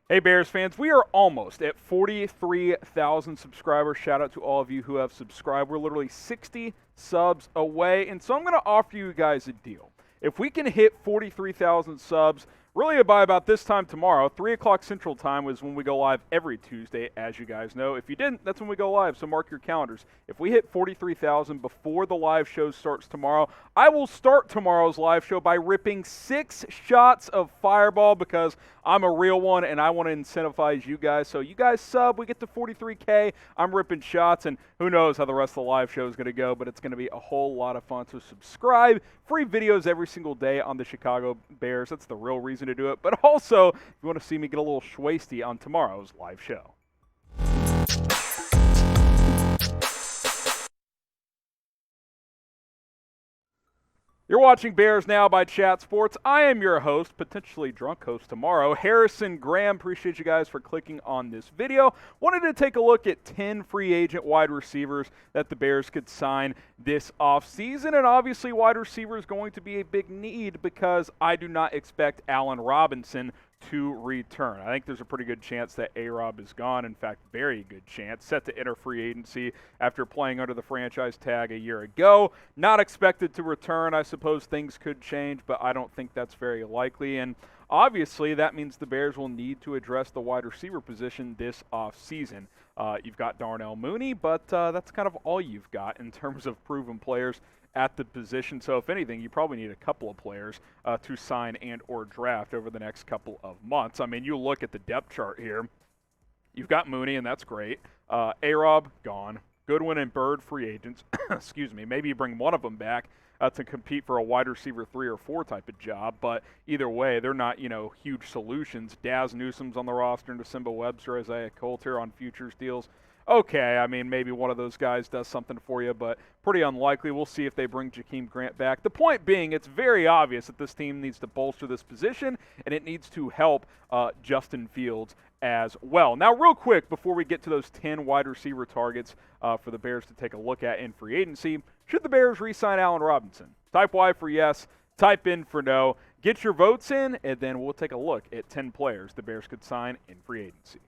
Hey Bears fans, we are almost at 43,000 subscribers. Shout out to all of you who have subscribed. We're literally 60 subs away, and so I'm going to offer you guys a deal. If we can hit 43,000 subs, really by about this time tomorrow, 3 o'clock Central Time is when we go live every Tuesday, as you guys know. If you didn't, that's when we go live, so mark your calendars. If we hit 43,000 before the live show starts tomorrow, I will start tomorrow's live show by ripping 6 shots of Fireball because I'm a real one and I want to incentivize you guys. So you guys sub, we get to 43K, I'm ripping shots, and who knows how the rest of the live show is going to go, but it's going to be a whole lot of fun. So subscribe, free videos every single day on the Chicago Bears. That's the real reason to do it. But also, if you want to see me get a little schwasty on tomorrow's live show. You're watching Bears Now by Chat Sports. I am your host, potentially drunk host tomorrow, Harrison Graham. Appreciate you guys for clicking on this video. Wanted to take a look at 10 free agent wide receivers that the Bears could sign this offseason. And obviously, wide receiver is going to be a big need because I do not expect Allen Robinson to return. I think there's a pretty good chance that A-Rob is gone. In fact, very good chance. Set to enter free agency after playing under the franchise tag a year ago. Not expected to return. I suppose things could change, but I don't think that's very likely. And obviously, that means the Bears will need to address the wide receiver position this offseason. You've got Darnell Mooney, but that's kind of all you've got in terms of proven players at the position. So if anything, you probably need a couple of players to sign and or draft over the next couple of months. I mean, you look at the depth chart here. You've got Mooney, and that's great. A-Rob, gone. Goodwin and Bird, free agents. Excuse me. Maybe you bring one of them back to compete for a wide receiver 3 or 4 type of job. But either way, they're not, huge solutions. Daz Newsome's on the roster, and December Webster, Isaiah Coulter on futures deals. Okay, I mean, maybe one of those guys does something for you, but pretty unlikely. We'll see if they bring Jakeem Grant back. The point being, it's very obvious that this team needs to bolster this position, and it needs to help Justin Fields as well. Now, real quick, before we get to those 10 wide receiver targets for the Bears to take a look at in free agency, should the Bears re-sign Allen Robinson? Type Y for yes, type in for no. Get your votes in, and then we'll take a look at 10 players the Bears could sign in free agency.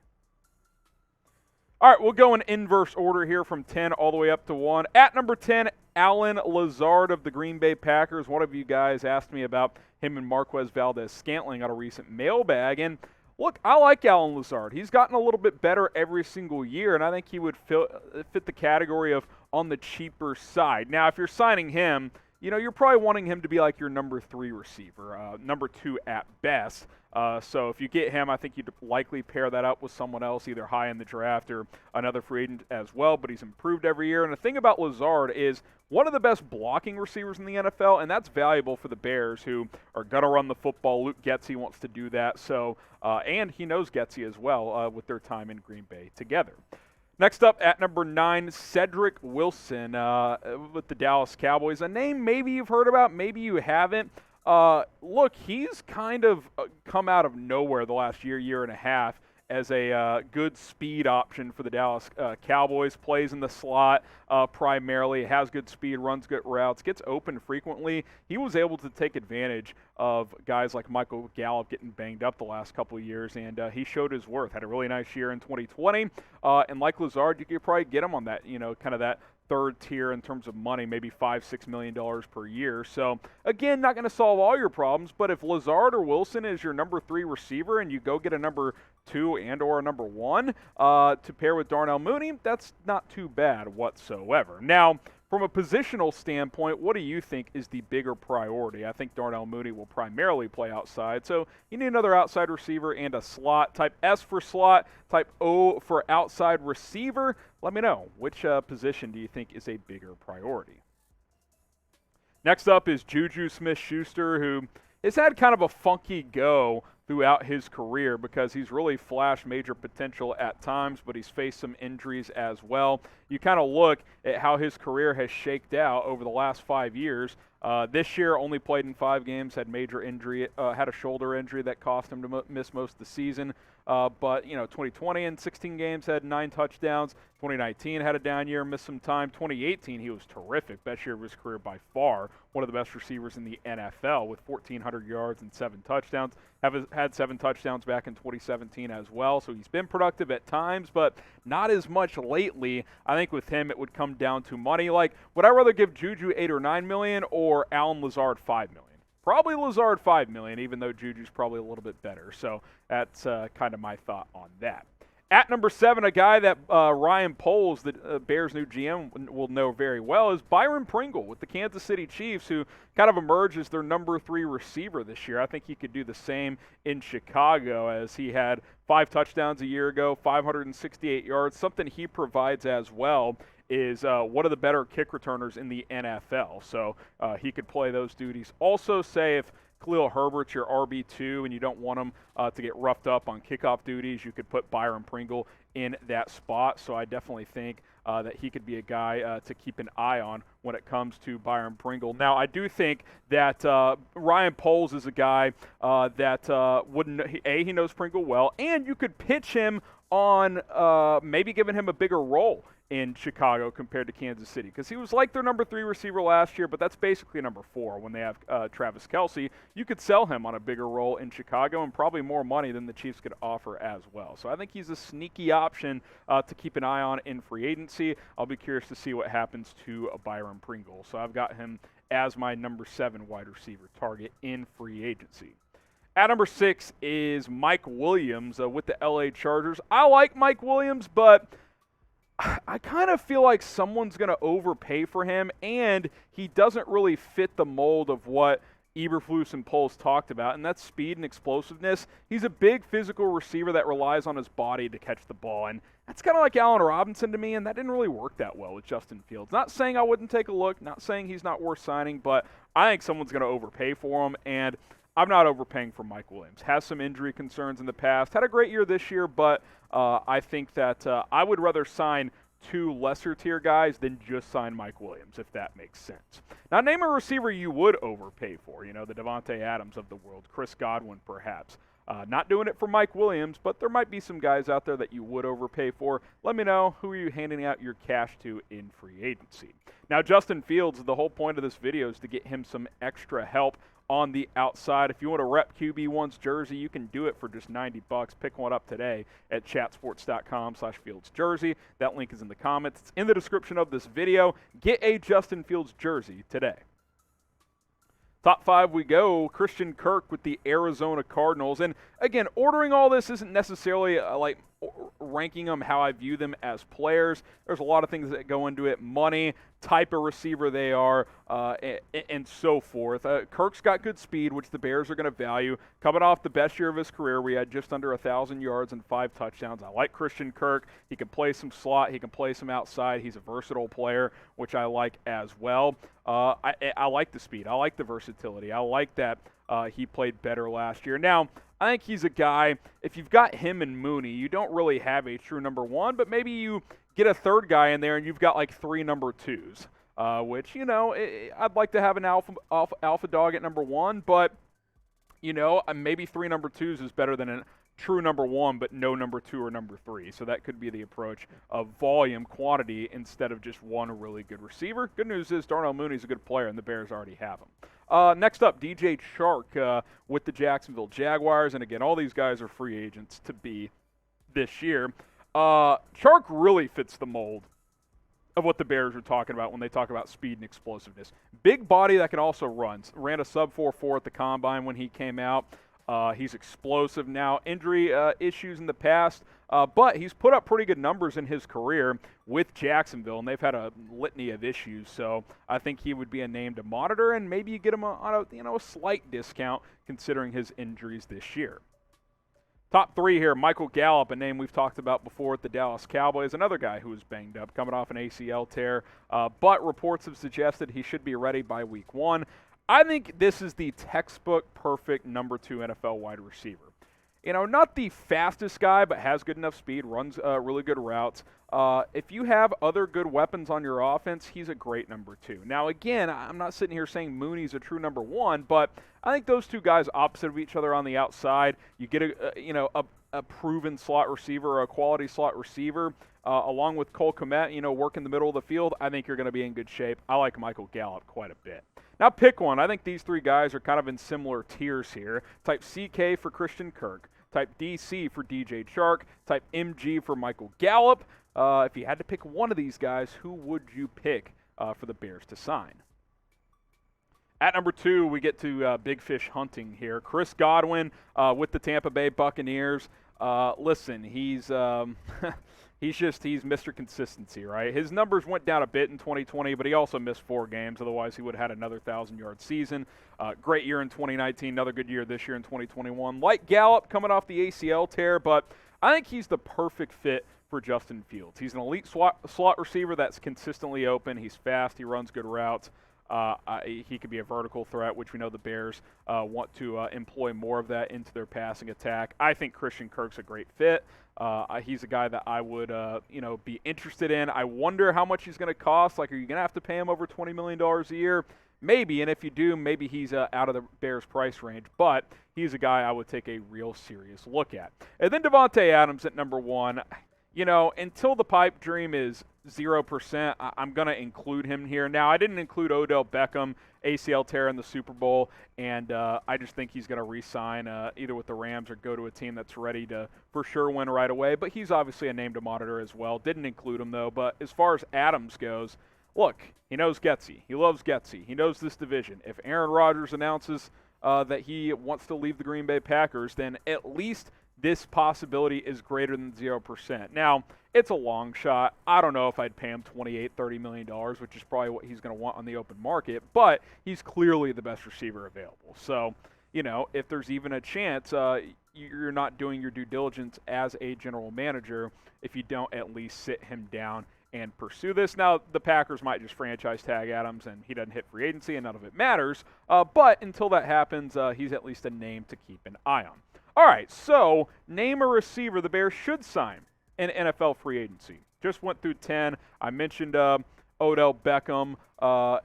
All right, we'll go in inverse order here from 10 all the way up to 1. At number 10, Allen Lazard of the Green Bay Packers. One of you guys asked me about him and Marquez Valdes-Scantling on a recent mailbag. And look, I like Allen Lazard. He's gotten a little bit better every single year, and I think he would fit the category of on the cheaper side. Now, if you're signing him, you're probably wanting him to be like your number 3 receiver, number 2 at best. So if you get him, I think you'd likely pair that up with someone else, either high in the draft or another free agent as well. But he's improved every year. And the thing about Lazard is one of the best blocking receivers in the NFL, and that's valuable for the Bears, who are going to run the football. Luke Getsy wants to do that. So, and he knows Getsy as well with their time in Green Bay together. Next up at number 9, Cedric Wilson with the Dallas Cowboys. A name maybe you've heard about, maybe you haven't. Look, he's kind of come out of nowhere the last year and a half as a good speed option for the Dallas Cowboys. Plays in the slot primarily, has good speed, runs good routes, gets open frequently. He was able to take advantage of guys like Michael Gallup getting banged up the last couple of years, and he showed his worth. Had a really nice year in 2020, and like Lazard, you could probably get him on that, kind of that third tier in terms of money, maybe $5-6 million per year. So again, not going to solve all your problems, but if Lazard or Wilson is your number 3 receiver and you go get a number 2 and or a number 1 to pair with Darnell Mooney, that's not too bad whatsoever. Now, from a positional standpoint, what do you think is the bigger priority? I think Darnell Mooney will primarily play outside, so you need another outside receiver and a slot. Type S for slot, type O for outside receiver. Let me know, which position do you think is a bigger priority? Next up is JuJu Smith-Schuster, who has had kind of a funky go throughout his career because he's really flashed major potential at times, but he's faced some injuries as well. You kind of look at how his career has shaked out over the last 5 years. This year only played in 5 games, had major injury, had a shoulder injury that cost him to miss most of the season. But, 2020 in 16 games had 9 touchdowns. 2019 had a down year, missed some time. 2018, he was terrific. Best year of his career by far. One of the best receivers in the NFL with 1,400 yards and 7 touchdowns. Had 7 touchdowns back in 2017 as well. So he's been productive at times, but not as much lately. I think with him, it would come down to money. Like, would I rather give JuJu $8 or $9 million or Allen Lazard $5 million? Probably Lazard $5 million, even though JuJu's probably a little bit better. So that's kind of my thought on that. At number 7, a guy that Ryan Poles, the Bears' new GM, will know very well, is Byron Pringle with the Kansas City Chiefs, who kind of emerged as their number 3 receiver this year. I think he could do the same in Chicago, as he had 5 touchdowns a year ago, 568 yards. Something he provides as well is one of the better kick returners in the NFL. So he could play those duties. Also, say if Khalil Herbert's your RB2 and you don't want him to get roughed up on kickoff duties, you could put Byron Pringle in that spot. So I definitely think that he could be a guy to keep an eye on when it comes to Byron Pringle. Now, I do think that Ryan Poles is a guy that wouldn't. He knows Pringle well, and you could pitch him on maybe giving him a bigger role in Chicago compared to Kansas City, because he was like their number 3 receiver last year, but that's basically number 4 when they have Travis Kelce. You could sell him on a bigger role in Chicago and probably more money than the Chiefs could offer as well. So I think he's a sneaky option to keep an eye on in free agency. I'll be curious to see what happens to Byron Pringle. So I've got him as my number 7 wide receiver target in free agency. At number 6 is Mike Williams with the LA Chargers. I like Mike Williams, but I kind of feel like someone's going to overpay for him, and he doesn't really fit the mold of what Eberflus and Poles talked about, and that's speed and explosiveness. He's a big physical receiver that relies on his body to catch the ball, and that's kind of like Allen Robinson to me, and that didn't really work that well with Justin Fields. Not saying I wouldn't take a look, not saying he's not worth signing, but I think someone's going to overpay for him, and I'm not overpaying for Mike Williams. Has some injury concerns in the past. Had a great year this year, but I think that I would rather sign 2 lesser tier guys than just sign Mike Williams, if that makes sense. Now, name a receiver you would overpay for. The Davante Adams of the world, Chris Godwin perhaps. Not doing it for Mike Williams, but there might be some guys out there that you would overpay for. Let me know, who are you handing out your cash to in free agency. Now, Justin Fields, the whole point of this video is to get him some extra help on the outside. If you want to rep QB1's jersey, you can do it for just $90. Pick one up today at chatsports.com/FieldsJersey. That link is in the comments. It's in the description of this video. Get a Justin Fields jersey today. Top 5 we go. Christian Kirk with the Arizona Cardinals. And again, ordering all this isn't necessarily like ranking them how I view them as players. There's a lot of things that go into it. Money, type of receiver they are, and so forth. Kirk's got good speed, which the Bears are going to value. Coming off the best year of his career, we had just under 1,000 yards and 5 touchdowns. I like Christian Kirk. He can play some slot. He can play some outside. He's a versatile player, which I like as well. I like the speed. I like the versatility. I like that he played better last year. Now, I think he's a guy, if you've got him and Mooney, you don't really have a true number 1, but maybe you get a third guy in there and you've got like 3 number 2s, which, I'd like to have an alpha dog at number 1, but, maybe 3 number 2s is better than a true number 1, but no number 2 or number 3. So that could be the approach of volume, quantity, instead of just one really good receiver. Good news is Darnell Mooney's a good player, and the Bears already have him. Next up, DJ Chark with the Jacksonville Jaguars. And again, all these guys are free agents to be this year. Chark really fits the mold of what the Bears are talking about when they talk about speed and explosiveness. Big body that can also run. Ran a sub 4.4 at the Combine when he came out. He's explosive now. Injury issues in the past, but he's put up pretty good numbers in his career with Jacksonville, and they've had a litany of issues. So I think he would be a name to monitor, and maybe you get him on a slight discount considering his injuries this year. Top 3 here, Michael Gallup, a name we've talked about before at the Dallas Cowboys, another guy who was banged up, coming off an ACL tear, but reports have suggested he should be ready by week 1. I think this is the textbook perfect number 2 NFL wide receiver. not the fastest guy, but has good enough speed, runs really good routes. If you have other good weapons on your offense, he's a great number 2. Now, again, I'm not sitting here saying Mooney's a true number 1, but I think those two guys opposite of each other on the outside, you get a proven slot receiver or a quality slot receiver, along with Cole Kmet, work in the middle of the field. I think you're going to be in good shape. I like Michael Gallup quite a bit. Now pick one. I think these three guys are kind of in similar tiers here. Type CK for Christian Kirk. Type DC for DJ Chark. Type MG for Michael Gallup. If you had to pick one of these guys, who would you pick for the Bears to sign? At number 2, we get to big fish hunting here. Chris Godwin with the Tampa Bay Buccaneers. Listen, he's Mr. Consistency, right? His numbers went down a bit in 2020, but he also missed 4 games. Otherwise, he would have had another 1,000-yard season. Great year in 2019, another good year this year in 2021. Like Gallup coming off the ACL tear, but I think he's the perfect fit for Justin Fields. He's an elite slot receiver that's consistently open. He's fast. He runs good routes. He could be a vertical threat, which we know the Bears want to employ more of that into their passing attack. I think Christian Kirk's a great fit. He's a guy that I would, be interested in. I wonder how much he's going to cost. Like, are you going to have to pay him over $20 million a year? Maybe, and if you do, maybe he's out of the Bears' price range. But he's a guy I would take a real serious look at. And then Davante Adams at number 1. Until the pipe dream is 0%, I'm going to include him here. Now, I didn't include Odell Beckham, ACL tear in the Super Bowl, and I just think he's going to re-sign either with the Rams or go to a team that's ready to for sure win right away. But he's obviously a name to monitor as well. Didn't include him, though. But as far as Adams goes, look, he knows Getsy. He loves Getsy. He knows this division. If Aaron Rodgers announces that he wants to leave the Green Bay Packers, then at least this possibility is greater than 0%. Now, it's a long shot. I don't know if I'd pay him $28, $30 million, which is probably what he's going to want on the open market, but he's clearly the best receiver available. So, if there's even a chance, you're not doing your due diligence as a general manager if you don't at least sit him down and pursue this. Now, the Packers might just franchise tag Adams, and he doesn't hit free agency, and none of it matters. But until that happens, he's at least a name to keep an eye on. All right, so name a receiver the Bears should sign in NFL free agency. Just went through 10. I mentioned Odell Beckham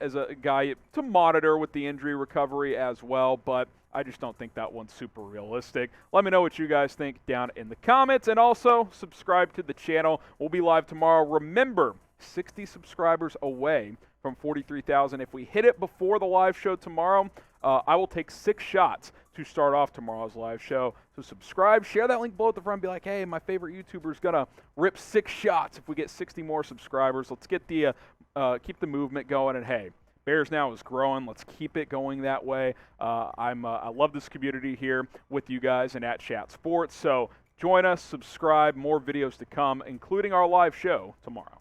as a guy to monitor with the injury recovery as well, but I just don't think that one's super realistic. Let me know what you guys think down in the comments, and also subscribe to the channel. We'll be live tomorrow. Remember, 60 subscribers away from 43,000. If we hit it before the live show tomorrow, I will take 6 shots to start off tomorrow's live show. So subscribe, share that link below at the front, be like, hey, my favorite YouTuber's gonna rip 6 shots if we get 60 more subscribers. Let's get the keep the movement going, and hey, Bears Now is growing. Let's keep it going that way. I love this community here with you guys and at Chat Sports. So join us, subscribe, more videos to come, including our live show tomorrow.